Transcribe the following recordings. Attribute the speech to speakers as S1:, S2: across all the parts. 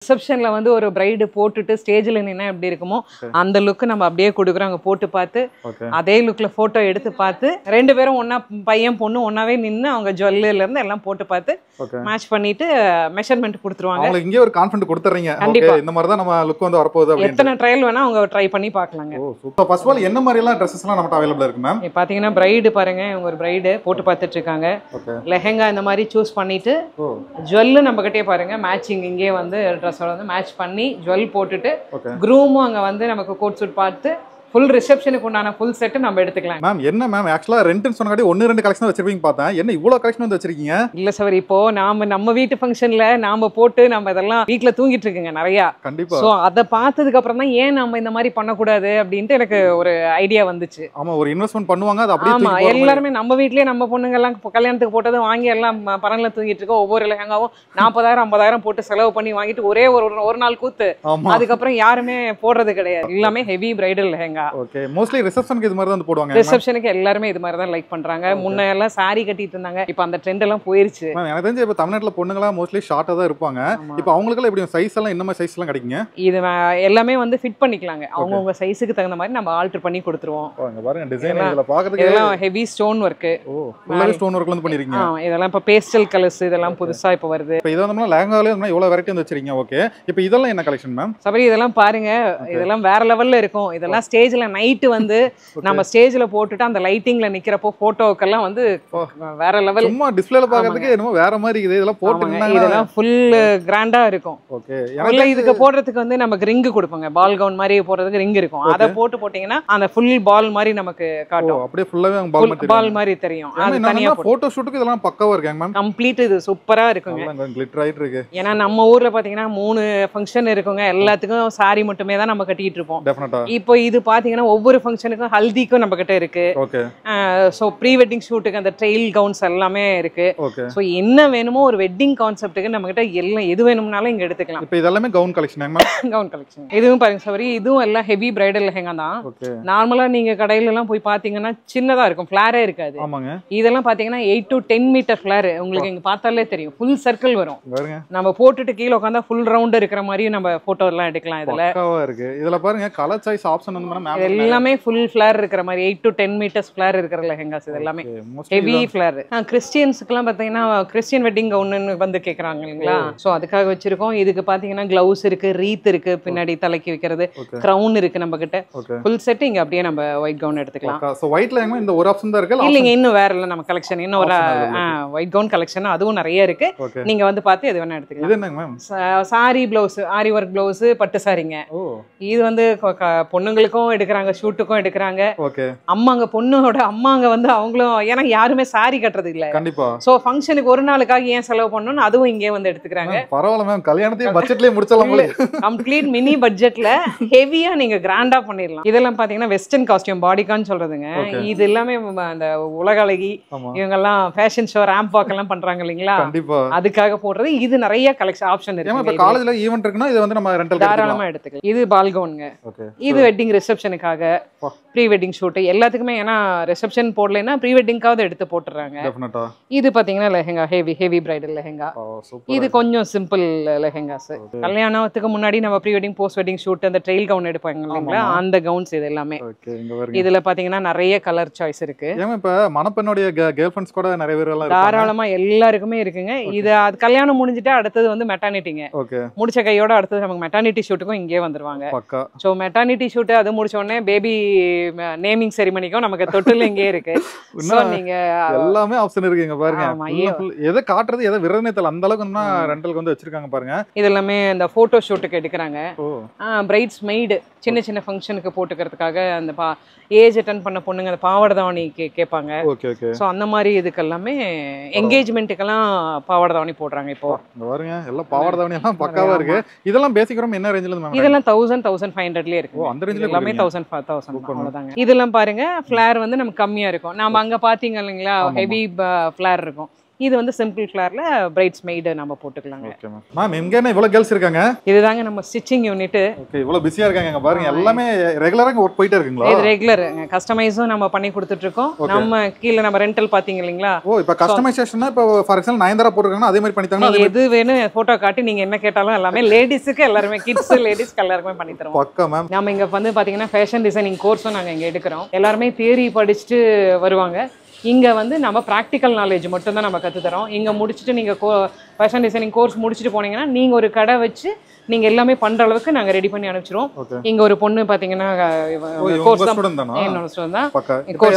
S1: ரிசப்ஷன்ல வந்து ஒரு பிரைடு போட்டுட்டு ஸ்டேஜ்ல நின்னா எப்படி இருக்குமோ அந்த லுக் நம்ம அப்படியே கொடுக்குறோம். அங்க போட்டு பார்த்து அதே லுக்ல போட்டோ எடுத்து பார்த்து ரெண்டு பேரும் ஒண்ணா பையன் பொண்ணு ஒண்ணாவே நின்னு அவங்க ஜுவல்லரில இருந்து எல்லாம் போட்டு பார்த்து மேட்ச் பண்ணிட்டு மெஷர்மென்ட் கொடுத்துருவாங்க.
S2: அவங்களுக்கு இங்கே ஒரு கான்ஃபிடன்ட் கொடுத்துறீங்க.
S1: கண்டிப்பா
S2: இந்த மாதிரி தான் நம்ம லுக் வந்து வரப்போகுது அப்படி.
S1: எத்தனை ட்ரையல் வேணா அவங்க ட்ரை பண்ணி பார்க்கலாங்க.
S2: ஓ சூப்பர். ஃபர்ஸ்ட் ஆஃப் ஆல் என்ன மாதிரி எல்லாம் Dresses எல்லாம் நமக்கு அவேலபிளா இருக்கு மேம்?
S1: பாத்தீங்கன்னா பிரைடு பாருங்க, இவங்க ஒரு பிரைடு போட்டு பார்த்துட்டு இருக்காங்க. லெஹெங்கா இந்த மாதிரி சூஸ் பண்ணிட்டு ஜுவல் நம்ம கிட்டே பாருங்க மேட்சிங் இங்கே வந்து ட்ரெஸ்ஸோட வந்து மேட்ச் பண்ணி ஜுவல் போட்டுட்டு க்ரூமும் அங்க வந்து நமக்கு கோட் சூட் பார்த்து ஃபுல் ரிசப்ஷனுக்கு உண்டான ஃபுல் செட் நம்ம எடுத்துக்கலாம்.
S2: மேம் என்ன மேம் ஆக்சுவலா ரெண்ட்னு சொன்னகாட்டி 1-2 கலெக்ஷன் வச்சிருப்பீங்க பார்த்தேன். என்ன இவ்வளவு கலெக்ஷன் வந்து வச்சிருக்கீங்க? இல்ல
S1: சார், இப்போ நம்ம வீட்டு ஃபங்க்ஷன்ல நாம போட்டு நம்ம இதெல்லாம் வீட்ல தூங்கிட்டு இருக்குங்க நிறைய.
S2: கண்டிப்பா.
S1: சோ அத பார்த்ததுக்கு அப்புறம் தான் ஏன் நம்ம இந்த மாதிரி பண்ண கூடாது அப்படினு எனக்கு ஒரு ஐடியா வந்துச்சு.
S2: ஆமா, ஒரு இன்வெஸ்ட்மென்ட் பண்ணுவாங்க, அது அப்படியே
S1: ஆமா, எல்லாரும் நம்ம வீட்லயே நம்ம பொண்ணுங்க எல்லாம் கல்யாணத்துக்கு போட்டது வாங்கி எல்லாம் பரன்ல தூங்கிட்டு இருக்கோம். ஒவ்வொரு லெஹங்காவும் 40,000 50,000 போட்டு செலவு பண்ணி வாங்கிட்டு ஒரே ஒரு நாள் கூத்து. அதுக்கு அப்புறம் யாருமே போடுறது கிடையாது. எல்லாமே heavy bridal lehenga.
S2: Okay, mostly ரிசப்ஷனுக்கு இது மாதிரி தான் போடுவாங்க.
S1: ரிசப்ஷனுக்கு எல்லாரும் இது மாதிரி தான் லைக் பண்றாங்க. முன்ன எல்லாம் saree கட்டிட்டு இருந்தாங்க, இப்போ அந்த ட்ரெண்ட் எல்லாம் போயிருச்சு.
S2: எனக்கு தெரிஞ்சு இப்போ தமிழ்நாட்டுல பொண்ணுங்களா மோஸ்ட்லி ஷார்ட்டா தான் இருப்பாங்க. இப்போ அவங்களுக்குலாம் எப்படி சைஸ் எல்லாம் என்ன மாதிரி சைஸ் எல்லாம் கிடைக்குங்க?
S1: இது எல்லாமே வந்து ஃபிட் பண்ணிக்கலாங்க. அவங்கவங்க சைஸுக்கு தகுந்த மாதிரி நம்ம ஆல்டர் பண்ணி கொடுத்துருவோம்.
S2: இங்க பாருங்க டிசைன் இதெல்லாம் பார்க்கிறதுக்கு
S1: இதெல்லாம் ஹெவி ஸ்டோன் வர்க்.
S2: ஓ ஃபுல்லாவே ஸ்டோன் வர்க்ல வந்து பண்ணிருக்கீங்க.
S1: இதெல்லாம் இப்ப பேஸ்டல் கலர்ஸ் இதெல்லாம் புதுசா இப்ப வருது.
S2: இப்போ இத வந்து லெஹங்கால வந்து இவ்வளவு வெரைட்டி வந்து வச்சிருக்கீங்க. ஓகே, இப்போ இதெல்லாம் என்ன கலெக்ஷன் மேம்?
S1: சபரி இதெல்லாம் பாருங்க, இதெல்லாம் வேற லெவல்ல இருக்கும். இதெல்லாம் ஸ்டேஜ்ல நைட் வந்து நம்ம ஸ்டேஜ்ல போட்டுட்டு அந்த லைட்டிங்ல நிக்கிறப்போ போட்டோக்கெல்லாம் வந்து வேற லெவல்.
S2: சும்மா டிஸ்ப்ளேல பார்க்கிறதுக்கு என்னமோ வேற மாதிரி இருக்குது. இதெல்லாம் போட்டுட்டீங்கன்னா
S1: இதெல்லாம் ஃபுல் கிராண்டா இருக்கும்.
S2: ஓகே,
S1: இல்ல இதுக்கு போடுறதுக்கு வந்து நமக்கு ரிங் கொடுப்பாங்க. பால் கவுன் மாதிரி போடுறதுக்கு ரிங் இருக்கும். அத போட்டீங்கன்னா அந்த ஃபுல் பால் மாதிரி நமக்கு காட்டும்.
S2: அப்படியே ஃபுல்லாவே
S1: பால் மாதிரி தெரியும். அது தனியா
S2: போட்டோ ஷூட்டுக்கு இதெல்லாம் பக்காவா இருக்காங்க மேம்.
S1: கம்ப்ளீட் இது சூப்பரா இருக்குங்க.
S2: கிளிட்டர் ஆயிட்டு இருக்கு.
S1: ஏன்னா நம்ம ஊர்ல பாத்தீங்கன்னா 3 ஃபங்க்ஷன் இருக்குங்க. எல்லாத்துக்கும் saree மட்டுமே தான் நம்ம கட்டிட்டு இருப்போம்.
S2: டெஃபினட்டா.
S1: இப்போ இது பாத்தீங்கன்னா ஒவ்வொரு ஃபங்க்ஷனுக்கும் ஹல்திக்கும் நம்ம கிட்ட இருக்கு.
S2: ஓகே.
S1: சோ ப்ரீ வெட்டிங் ஷூட்டுக்கு அந்த ட்ரெயில் கவுன்ஸ் எல்லாமே இருக்கு.
S2: ஓகே.
S1: சோ என்ன வேணுமோ ஒரு வெட்டிங் கான்செப்ட்டுக்கு நம்ம கிட்ட எல்லாம் எது வேணும்னாலும் இங்க எடுத்துக்கலாம்.
S2: இப்போ இதெல்லாம் gown collection ma'am.
S1: Gown collection. இதுவும் பாருங்க சவரி, இதுவும் எல்லாம் ஹெவி பிரைடல் லெஹங்கா தான்.
S2: ஓகே.
S1: நார்மலா நீங்க கடையில எல்லாம் போய் பாத்தீங்கன்னா சின்னதா இருக்கும், ஃபிளாரே இருக்காது.
S2: ஆமாங்க.
S1: இதெல்லாம் பாத்தீங்கன்னா 8 to 10 மீட்டர் ஃபிளார். உங்களுக்கு இங்க பார்த்தாலே தெரியும், ஃபுல் சர்க்கிள் வரும்.
S2: பாருங்க,
S1: நம்ம போட்டுட்டு கீழ உட்கார்ந்தா ஃபுல் ரவுண்ட் இருக்கிற மாதிரி நம்ம போட்டோ எல்லாம் எடுக்கலாம். இதுல
S2: பக்காவா இருக்கு. இதுல பாருங்க கலர் சாய்ஸ் ஆப்ஷன் வந்து மேம்
S1: எல்லாமே ஃபுல் ஃபிளார் இருக்கிற மாதிரி 8 to 10 மீட்டர்ஸ் ஃபிளார் இருக்கிற லெஹங்காஸ். இது எல்லாமே ஹெவி ஃபிளார். கிறிஸ்டியன்ஸ்க்குலாம் பாத்தீங்கன்னா கிறிஸ்டியன் வெட்டிங் கவுன்னு வந்து கேக்குறாங்க இல்லைங்களா? சோ அதுக்காக வச்சிருக்கோம். இதுக்கு பாத்தீங்கன்னா கிளவுஸ் இருக்கு, ரீத் இருக்கு, பின்னாடி தலைக்கு வைக்கிறது, கிரவுன் இருக்கு நம்ம கிட்ட. ஃபுல் செட் இங்க அப்படியே நம்ம ஒயிட் கவுன் எடுத்துக்கலாம்.
S2: சோ ஒயிட்ல இந்த ஒரு ஆப்ஷன் தான் இருக்கு.
S1: இல்லங்க, இன்னும் வேற இல்ல நம்ம கலெக்ஷன். இன்னும் ஒரு ஒயிட் கவுன் கலெக்ஷன் அதுவும் நிறைய இருக்கு. நீங்க வந்து பார்த்து எது வேணா எடுத்துக்கலாம்.
S2: இது என்னங்க மேம்?
S1: சாரி பிளவுஸ், ஆரி ஒர்க் பிளவுஸ், பட்டு சாரிங்க. இது வந்து பொண்ணுங்களுக்கும் எடுக்கிறாங்க, ஷூட்டுக்கும் எடுக்கிறாங்க.
S2: ஓகே.
S1: அம்மாங்க பொண்ணோட அம்மாங்க வந்து அவங்களும், ஏன்னா யாருமே சாரி கட்டுறது இல்ல.
S2: கண்டிப்பா.
S1: சோ ஃபங்க்ஷனுக்கு ஒரு நாளுக்காக ஏன் செலவு பண்ணனும், அதுவும் இங்கே வந்து எடுத்துக்கிறாங்க.
S2: பரவாயில்லை மேம், கல்யாணத்தையும் பட்ஜெட்லயே முடிச்சலாம் போல.
S1: கம்ப்ளீட் மினி பட்ஜெட்ல ஹெவியா நீங்க கிராண்டா பண்ணிரலாம். இதெல்லாம் பாத்தீங்கன்னா வெஸ்டர்ன் காஸ்டியூம், பாடிகான் சொல்றதுங்க. இது எல்லாமே அந்த உலக அழகி இவங்க எல்லாம் ஃபேஷன் ஷோ ரேம்ப் வாக் எல்லாம் பண்றாங்க இல்லீங்களா?
S2: கண்டிப்பா.
S1: அதுக்காக போடுறது. இது நிறைய கலெக்ஷன் ஆப்ஷன் இருக்கு.
S2: இப்ப காலேஜ்ல ஈவென்ட் இருக்குன்னா இது வந்து நம்ம ரெண்டல்
S1: தாராளமா எடுத்துக்கலாம். இது பால் கவுன்ங்க. இது வெட்டிங் ரிசப்ஷனுக்காக, ப்ரீ வெட்டிங் ஷூட் எல்லாத்துக்குமே. ஏன்னா ரிசப்ஷன் போடலைன்னா ப்ரீ வெட்டிங்காவது எடுத்து போட்டுறாங்க. இது பாத்தீங்கன்னா லெஹங்கா, ஹெவி பிரைடல் லெஹங்கா. இது கொஞ்சம் சிம்பிள் லெஹங்காஸ். கல்யாணத்துக்கு முன்னாடி நம்ம pre wedding post wedding shoot அந்த ட்ரெயில் கவுன் எடுப்பாங்க இல்லைங்களா, அந்த கவுன்ஸ் இது எல்லாமே. இதுல பாத்தீங்கன்னா நிறைய கலர் சாய்ஸ் இருக்கு.
S2: இப்ப மணப்பெண்ணுடைய கேர்ள் ஃப்ரெண்ட்ஸ் கூட நிறைய பேர் எல்லாம்
S1: தாராளமா எல்லாருக்குமே இருக்குங்க. இது கல்யாணம் முடிஞ்சிட்டா அடுத்தது வந்து மெட்டர்னிட்டிங்க. முடிச்ச கையோட அடுத்தது நமக்கு மெட்டர்னிட்டி ஷூட்டுக்கும் இங்கே வந்துருவாங்க. சோ மெட்டர்னிட்டி ஷூட் அது முடிச்ச உடனே பேபி நேமிங் செரிமனிக்கும் நமக்கு தொட்டில் இங்கே இருக்கு. நீங்க எல்லாமே
S2: ஆப்ஷன் இருக்குங்க பாருங்க. எதை காட்டுறது எதை விரதனே தெரியல, அந்த அளவுக்கு ரெண்டலுக்கு வந்து வச்சிருக்காங்க பாருங்க.
S1: இது எல்லாமே இந்த போட்டோ ஷூட்டுக்கு எடுக்கிறாங்க. பிரைட்ஸ் மெய்டு சின்ன சின்ன ஃபங்க்ஷனுக்கு போட்டுக்கிறதுக்காக அந்த ஏஜ் அட்டன் பண்ண பொண்ணுங்க அந்த பாவாடை தாவணி கேட்பாங்க. சோ அந்த மாதிரி இதுக்கு எல்லாமே என்கேஜ்மெண்ட்டுக்கெல்லாம் பாவாடை தாவணி போடுறாங்க. இப்போ
S2: பாருங்க எல்லாம் பாவாடை தாவணி எல்லாம் பக்காவா இருக்கு. இதெல்லாம் பேசிக் ரூம் என்ன ரேஞ்சில இருந்து?
S1: இதெல்லாம் 1000-1500லயே இருக்கு. அந்த ரேஞ்சில எல்லாமே 1000-5000 அவ்வளவுதாங்க. இதெல்லாம் பாருங்க ஃபிளார் வந்து நமக்கு கம்மியா இருக்கும். நாம அங்க பாத்தீங்க இல்லைங்களா, ஹெவி ஃபிளார் இருக்கும். இது வந்து சிம்பிள் ஃபிளார்ல பிரைட்ஸ் மெய்டு நம்ம போட்டுக்கலாங்க.
S2: Okay ma'am. மேம் எங்க என்ன இவ்வளவு கேர்ள்ஸ் இருக்காங்க?
S1: இதுதாங்க நம்ம ஸ்டிச்சிங் யூனிட்.
S2: ஓகே, இவ்வளவு பிஸியா இருக்காங்க பாருங்க. எல்லாமே ரெகுலரா ஒர்க் போயிட்டே இருக்குங்களா?
S1: இது ரெகுலர்ங்க. கஸ்டமைஸும் நம்ம பண்ணி கொடுத்துட்டு இருக்கோம். நம்ம கீழ நம்ம ரெண்டல் பாத்தீங்க இல்லீங்களா?
S2: ஓ, இப்போ கஸ்டமைசேஷன்னா இப்போ ஃபார் எக்ஸாம்பிள் நயன்தாரா போட்டுருக்காங்கன்னா அதே மாதிரி பண்ணிட்டாங்கன்னா
S1: நீங்க எது வேணும் போட்டோ காட்டி நீங்க என்ன கேட்டாலும் எல்லாமே லேடிஸ்க்கு எல்லாருமே கிட்ஸ் லேடிஸ்க்கு எல்லாருக்குமே பண்ணி தருவோம்.
S2: பக்கா மேம்.
S1: நம்ம இங்க வந்து பாத்தீங்கன்னா ஃபேஷன் டிசைனிங் கோர்ஸும் நாங்க இங்க எடுக்கிறோம். எல்லாருமே தியரி படிச்சுட்டு வருவாங்க. இங்க வந்து நம்ம ப்ராக்டிக்கல் நாலேஜ் மட்டும் தான் நம்ம கத்து தரோம். இங்க முடிச்சுட்டு நீங்க ஃபேஷன் டிசைனிங் கோர்ஸ் முடிச்சுட்டு போனீங்கன்னா நீங்க ஒரு கடை வச்சு நீங்க எல்லாமே பண்ற அளவுக்கு நாங்க ரெடி பண்ணி அனுப்பிச்சிரோம். இங்க ஒரு பொண்ணு பாத்தீங்கன்னா கோர்ஸ் தான் என்னோட ஸ்டூடண்ட் தான்.
S2: பக்கா. இப்போ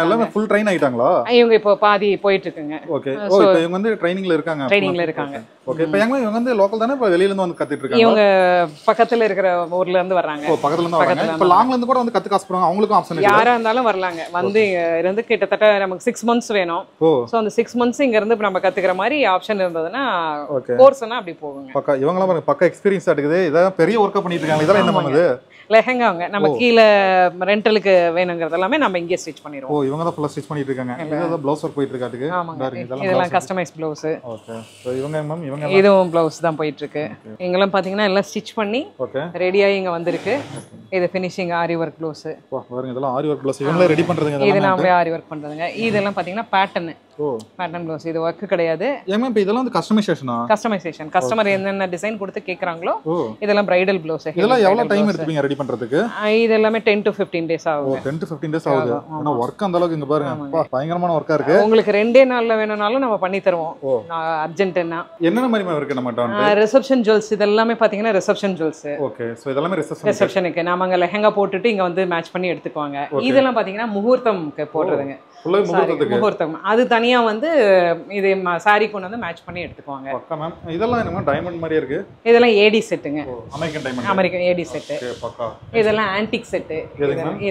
S2: எல்லாமே ஃபுல் ட்ரெயின் ஆயிட்டாங்களா?
S1: இவங்க இப்போ பாதி போயிட்டு இருக்குங்க.
S2: ஓகே. ஓ, இப்போ இவங்க வந்து ட்ரைனிங்ல இருக்காங்க.
S1: ட்ரைனிங்ல இருக்காங்க.
S2: ஓகே. இப்போ இவங்க வந்து லோக்கல் தானே, இப்போ வெளியில இருந்து வந்து கத்திட்டு இருக்காங்க?
S1: இவங்க பக்கத்துல இருக்கிற ஊர்ல இருந்து வர்றாங்க.
S2: ஓ, பக்கத்துல இருந்து வராங்க. இப்போ லாங்ல இருந்து கூட வந்து கத்து காசு போறாங்க. அவங்களுக்கும் ஆப்ஷன் இருக்கு.
S1: யாரா இருந்தாலும் வரலாங்க. வந்து இருந்து கிட்டத்தட்ட நமக்கு 6 months வேணும். சோ அந்த 6 months இங்க இருந்து நம்ம கத்துக்கிற மாதிரி ஆப்ஷன் இருந்ததுன்னா கோர்ஸ்னா அப்படி போகுங்க.
S2: பக்கா. இவங்கலாம் பாருங்க பக்கா எக்ஸ்பீரியன்ஸ் இருக்குது. இத பெரிய வர்க் பண்ணிட்டு இருக்காங்க. இதெல்லாம் என்ன பண்ணுது?
S1: லெஹங்காங்க. நம்ம கீழ ரெண்டலுக்கு வேணுங்கிறது எல்லாமே நம்ம இங்கே ஸ்டிட்ச் பண்ணிடுவோம்.
S2: ஓ, இவங்க தான் ஃபுல்லா ஸ்டிட்ச் பண்ணிட்டு இருக்காங்க. இதெல்லாம் ப்ளவுஸ் வர்க் போயிட்டு இருக்காதுக்கு.
S1: இதெல்லாம் கஸ்டமைஸ் ப்ளவுஸ்.
S2: ஓகே. சோ இவங்க மேம் இவங்க
S1: இதுவும் ப்ளவுஸ் தான் போயிட்டு இருக்கு. இங்கெல்லாம் பாத்தீங்கன்னா எல்லாம் ஸ்டிட்ச் பண்ணி ரெடி ஆகி இங்க வந்திருக்கு. இது ஃபினிஷிங் ஆரி வர்க் ப்ளவுஸ்.
S2: வா பாருங்க, இதெல்லாம் ஆரி வர்க் ப்ளவுஸ் இவங்களே ரெடி பண்றதுங்க.
S1: இது நாமளே ஆரி வர்க் பண்றதுங்க. இதெல்லாம் பாத்தீங்கன்னா பேட்டர்ன். ஓ, பேட்டர்ன் ப்ளவுஸ். இது வர்க் கிடையாது.
S2: ஏமா இப்போ இதெல்லாம் வந்து கஸ்டமைசேஷனா? கஸ்டமைசேஷன்.
S1: கஸ்டமர் என்னென்ன டிசைன் கொடுத்து கேக்குறாங்களோ இதெல்லாம் பிரைடல் ப்ளவுஸ்.
S2: இதெல்லாம் எவ்வளவு டைம் எடுத்துப்பீங்க ரெடி பண்றதுக்கு?
S1: இது எல்லாமே 10 to 15 days ஆகும்.
S2: 10 to 15 days ஆகுது. ஆனா வர்க் அந்த அளவுக்கு இங்க பாருங்க. பயங்கரமான வர்க்கா இருக்கு.
S1: உங்களுக்கு 2 நாள்ல வேணும்னாலும் நம்ம பண்ணி தருவோம். அர்ஜென்ட்னா
S2: என்னென்ன மாதிரி இருக்கு நம்ம டான்?
S1: Reception jewels. இதெல்லாம் பாத்தீங்கன்னா ரிசப்ஷன் ஜுவல்ஸ்.
S2: ஓகே. சோ இதெல்லாம்
S1: ரிசப்ஷனுக்கு நாம அங்க லெஹங்கா போட்டுட்டு இங்க வந்து மேட்ச் பண்ணி எடுத்துக்குவாங்க. இதெல்லாம் பாத்தீங்கன்னா முகூர்த்தம்க்கு போடுறதுங்க. முகூர்த்தம் அது தனியா வந்து இது சாரி கொண்டு வந்து மேட்ச் பண்ணி எடுத்துக்குவாங்க.
S2: பக்கா மேம். இதெல்லாம் என்னமா டைமண்ட் மாதிரியே இருக்கு.
S1: இதெல்லாம் ஏடி செட்டுங்க.
S2: American diamond.
S1: American AD set. Okay, பக்கா. இதெல்லாம் ஆன்டிக் செட்.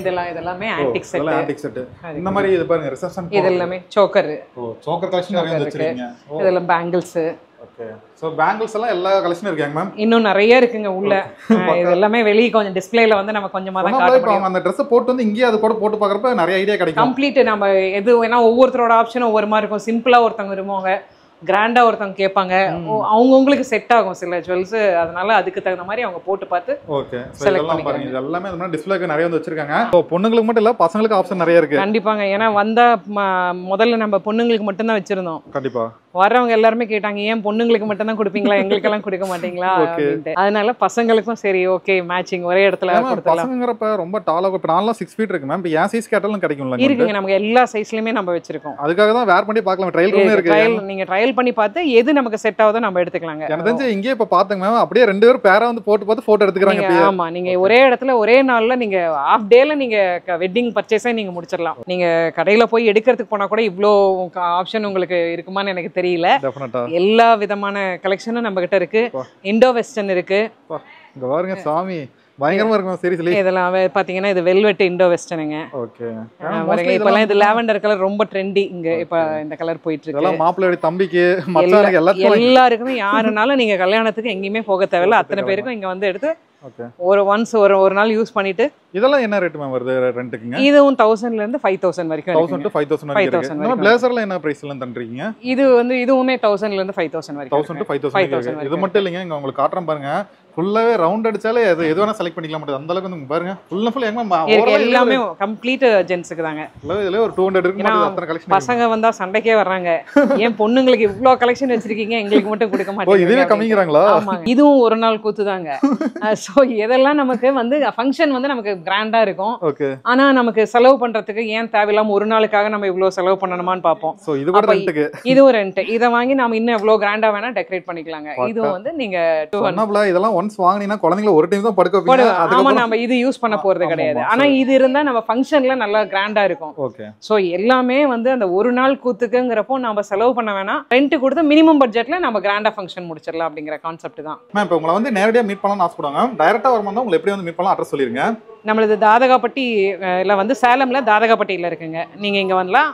S1: இதெல்லாமே ஆன்டிக் செட்.
S2: Antique set. இந்த மாதிரி இது பாருங்க ரிசப்ஷன்.
S1: இதெல்லாம் சோக்கர்.
S2: ஓ, சோக்கர் கலெக்ஷன் நிறைய வச்சிருக்கீங்க.
S1: இதெல்லாம் பேங்கிள்ஸ்.
S2: ஓகே. சோ பேங்கிள்ஸ் எல்லாம் எல்லா கலெக்ஷனும் இருக்காங்க மேம்.
S1: இன்னும் நிறைய இருக்குங்க உள்ள. இது எல்லாமே வெளிய கொஞ்சம் டிஸ்ப்ளேல வந்து நம்ம கொஞ்சமா தான் காட்ட முடியும்.
S2: அந்த Dress போட்டு வந்து இங்கே அது கூட போட்டு பார்க்கறப்ப நிறைய ஐடியா கிடைக்கும்.
S1: கம்ப்ளீட் நம்ம எது வேணா ஒவ்வொருத்தரோட ஆப்ஷன் ஒவ்வொரு மாதிரி இருக்கும். சிம்பிளா ஒருத்தங்க விரும்புவாங்க, கிராண்டா ஒருத்தங்க கேட்பாங்க. அவங்கவுங்களுக்கு செட் ஆகும் சில ஜுவல்ஸ். அதனால அதுக்கு தகுந்த மாதிரி அவங்க போட்டு பார்த்து
S2: ஓகே செலக்ட் பண்ணிப்பாங்க. இது எல்லாமே நம்ம டிஸ்ப்ளேக்கு நிறைய வந்து வச்சிருக்காங்க. சோ பொண்ணுங்களுக்கு மட்டும் இல்ல பசங்களுக்கு ஆப்ஷன் நிறைய இருக்கு.
S1: கண்டிப்பாங்க. ஏன்னா வந்தா முதல்ல நம்ம பொண்ணுங்களுக்கு மட்டும் தான் வச்சிருந்தோம்.
S2: கண்டிப்பா
S1: வரவங்க எல்லாருமே கேட்டாங்க, ஏன் பொண்ணுங்களுக்கு மட்டும் தான் கொடுப்பீங்களா, எங்களுக்கு எல்லாம் கொடுக்க மாட்டீங்களா அப்படின்ட்டு. அதனால பசங்களுக்கும் சரி ஓகே மேட்சிங் ஒரே இடத்துல கொடுத்தலாம்.
S2: பசங்கங்கறப்ப ரொம்ப டாலா இப்ப நான்லாம் 6 feet இருக்கு மேம். இப்போ ஏன் சைஸ் கேட்டாலும் கிடைக்கும்ல?
S1: இருக்குங்க, நமக்கு எல்லா சைஸ்லயுமே நம்ம வச்சிருக்கோம்.
S2: அதுக்காக தான் வேர் பண்ணி பார்க்கலாம். ட்ரையல் ரூம் இருக்கு.
S1: நீங்க ட்ரையல் பண்ணி பார்த்து எது நமக்கு செட் ஆகுதோ நம்ம எடுத்துக்கலாங்க.
S2: எனக்கு தெரிஞ்சு இங்கே இப்ப பாத்தங்க மேம் அப்படியே ரெண்டு பேரும் பேரா வந்து போட்டு பார்த்து போட்டோ எடுத்துக்கறாங்க.
S1: ஆமா, நீங்க ஒரே இடத்துல ஒரே நாள்ல நீங்க ஹாஃப் டேல நீங்க வெட்டிங் பர்ச்சேஸை நீங்க முடிச்சிடலாம். நீங்க கடையில போய் எடுக்கிறதுக்கு போனா கூட இவ்ளோ ஆப்ஷன் உங்களுக்கு இருக்குமான்னு எனக்கு தெரியல.
S2: டெஃபினட்டா
S1: எல்லா விதமான கலெக்ஷனும் நம்ம கிட்ட இருக்கு. இண்டோ வெஸ்டர்ன் இருக்கு.
S2: இங்க பாருங்க சாமி பயங்கரமா இருக்கும். சீரியஸ்லி
S1: இதெல்லாம் பாத்தீங்கன்னா இது வெல்வெட் இண்டோ வெஸ்டர்னுங்க.
S2: ஓகே.
S1: இப்பலாம் இது லாவெண்டர் கலர் ரொம்ப ட்ரெண்டி. இங்க இப்ப இந்த கலர் போயிட்டு இருக்கு.
S2: இதெல்லாம் மாப்பிள்ளையோட தம்பிக்கு மச்சானுக்கு
S1: எல்லாருக்குமே யாருனாலும் நீங்க கல்யாணத்துக்கு எங்கேயுமே போக தேவையில்ல. அத்தனை பேருக்கும் இங்க வந்து எடுத்து ஒரு நாள் யூஸ் பண்ணிட்டு.
S2: இதெல்லாம் என்ன ரேட் மேம் வருது ரெண்டுக்குங்க?
S1: இதுவும் 1000 ல இருந்து 5000 வரைக்கும்.
S2: 1000 to 5000 வரைக்கும். நம்ம பிளேசர்ல என்ன பிரைஸ்ல தந்தறீங்க?
S1: இது வந்து இதுவுமே 1000 ல இருந்து 5000 வரைக்கும்.
S2: 1000 to 5000. இது மட்டும் இல்லங்க, இங்க உங்களுக்கு காட்றேன் பாருங்க. ஃபுல்லாவே ரவுண்ட் அடிச்சாலே எது வேணா செலக்ட் பண்ணிக்கலாம். மட்டும் அந்த அளவுக்கு வந்து பாருங்க ஃபுல் ஃபுல்
S1: எல்லாமே கம்ப்ளீட் ஜென்ட்ஸ்க்கு தாங்க.
S2: இதுல ஒரு 200 இருக்கு. அத்தனை கலெக்ஷன்.
S1: பசங்க வந்தா சண்டைக்கே வர்றாங்க, ஏன் பொண்ணுங்களுக்கு இவ்ளோ கலெக்ஷன் வச்சிருக்கீங்க, எங்களுக்கு மட்டும் கொடுக்க மாட்டீங்க.
S2: இதுவே கம்மிங்கறாங்களா?
S1: ஆமா, இதுவும் ஒரு நாள் கூத்து தாங்க. சோ இதெல்லாம் நமக்கு வந்து ஃபங்க்ஷன் வந்து நமக்கு கிராண்டா இருக்கும்.
S2: ஓகே.
S1: ஆனா நமக்கு செலவு பண்றதுக்கு ஏன் தேவையில்லாம ஒரு நாளுக்காக நம்ம இவ்ளோ செலவு பண்ணணுமான்னு பாப்போம்.
S2: சோ இது கூட ரெண்டுக்கு.
S1: இதுவும் ரெண்ட். இத வாங்கி நாம இன்னும் எவ்ளோ கிராண்டா வேணா டெக்கரேட் பண்ணிக்கலாங்க. இதுவும் வந்து நீங்க 200
S2: இதெல்லாம் ஒன்ஸ் வாங்குனீனா குழந்தைகளை ஒரு டைம் தான் படுக்க வைப்பீங்க.
S1: ஆமா, நாம இது யூஸ் பண்ண போறது கிடையாது. ஆனா இது இருந்தா நம்ம ஃபங்க்ஷன்ல நல்லா கிராண்டா இருக்கும்.
S2: ஓகே.
S1: சோ எல்லாமே வந்து அந்த ஒரு நாள் கூத்துக்குங்கறப்போ நாம செலவு பண்ண வேணாம். ரெண்ட் கொடுத்து மினிமம் பட்ஜெட்ல நம்ம கிராண்டா ஃபங்க்ஷன் முடிச்சிடலாம் அப்படிங்கிற கான்செப்ட் தான்.
S2: மேம் இப்போ உங்களை வந்து நேரடியா மீட் பண்ணலாம்னு ஆசைப்படுவாங்க. டைரக்டா வரணும்னா உங்களை எப்படி வந்து மீட் பண்ணலாம், அட்ரஸ் சொல்லிருங்க.
S1: நம்மளது தாதகாப்பட்டி இல்ல வந்து சேலம்ல தாதகாப்பட்டியில இருக்குங்க. நீங்க இங்க வரலாம்.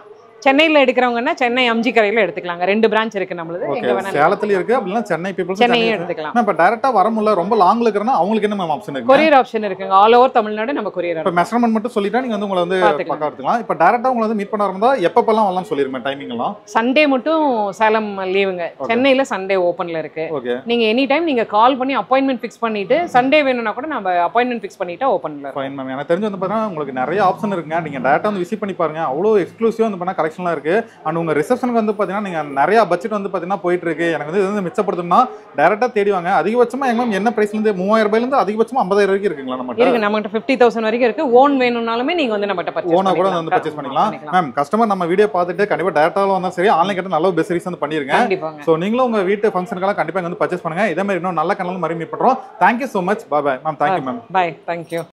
S1: சென்னையில எடுக்கிறவங்கன்னா சென்னை அம்ஜி கரையில எடுத்துக்கலாங்க. 2 பிரான்ச் இருக்கு நம்மளுது. எங்க
S2: ஓகே
S1: வேணாலும்
S2: சேலத்துல இருக்கு அப்படினா சென்னை பீப்பிள்ஸ்
S1: சென்னையே எடுத்துக்கலாம்.
S2: இப்ப டைரக்டா வர முடியல ரொம்ப லாங்ல இருக்கறனா அவங்களுக்கு என்ன மேம் ஆப்ஷன் இருக்கு?
S1: கொரியர் ஆப்ஷன் இருக்குங்க. ஆல் ஓவர் தமிழ்நாடு நம்ம கொரியர்.
S2: இப்ப மெஷர்மென்ட் மட்டும் சொல்லிட்டா நீங்க வந்து உங்களை வந்து பக்கா எடுத்துக்கலாம். இப்ப டைரக்டா உங்களை வந்து மீட் பண்ண வரதா எப்பப்பலாம் வரலாம் சொல்லிருங்க டைமிங் எல்லாம்.
S1: சண்டே மட்டும் சேலம் லீவுங்க. சென்னையில சண்டே ஓபன்ல இருக்கு.
S2: ஓகே
S1: நீங்க எனி டைம் நீங்க கால் பண்ணி அப்பாயின்ட்மென்ட் ஃபிக்ஸ் பண்ணிட்டு சண்டே வேணும்னா கூட நம்ம அப்பாயின்ட்மென்ட் ஃபிக்ஸ் பண்ணிட்டா ஓபன்ல இருக்கு.
S2: Fine ma'am. எனக்கு தெரிஞ்சு வந்து பாத்தீங்கன்னா உங்களுக்கு நிறைய ஆப்ஷன் இருக்குங்க. நீங்க டைரக்டா வந்து விசிட் பண்ணி பாருங்க. அவ்வளவு எக்ஸ்க்ளூசிவா வந்து பண்ண கலெக்ஷன்லாம் இருக்கு. அண்ட் உங்க ரிசப்ஷனுக்கு வந்து பாத்தீங்கன்னா நீங்க நிறைய பட்ஜெட் வந்து பாத்தீங்கன்னா போயிட்டு இருக்கு. எனக்கு வந்து இது வந்து மிச்சப்படுத்தணும்னா டைரக்டா தேடிவாங்க. அதிகபட்சமா எங்க மேம் என்ன பிரைஸ்ல இருந்து 3000 ரூபாயில இருந்து அதிகபட்சமா 50000 வரைக்கும் இருக்குங்களா நம்மட்ட?
S1: இருக்கு. நம்மகிட்ட 50000 வரைக்கும் இருக்கு. ஓன் வேணும்னாலுமே நீங்க வந்து நம்மட்ட பர்ச்சேஸ்
S2: ஓனா கூட வந்து பர்ச்சேஸ் பண்ணிக்கலாம். மேம் கஸ்டமர் நம்ம வீடியோ பார்த்துட்டு கண்டிப்பா டைரக்டால வந்தா சரி ஆன்லைன் கிட்ட நல்ல பெஸ்ட் சர்வீஸ் வந்து பண்ணிருங்க.
S1: கண்டிப்பாங்க.
S2: சோ நீங்களும் உங்க வீட்டு ஃபங்க்ஷனுக்கெல்லாம் கண்டிப்பா இங்க வந்து பர்ச்சேஸ் பண்ணுங்க. இதே மாதிரி இன்னும் நல்ல கனல் மறுபடியும் மீட் பண்றோம். Thank you so much. Bye bye. Ma'am thank you ma'am.
S1: Bye. Thank you.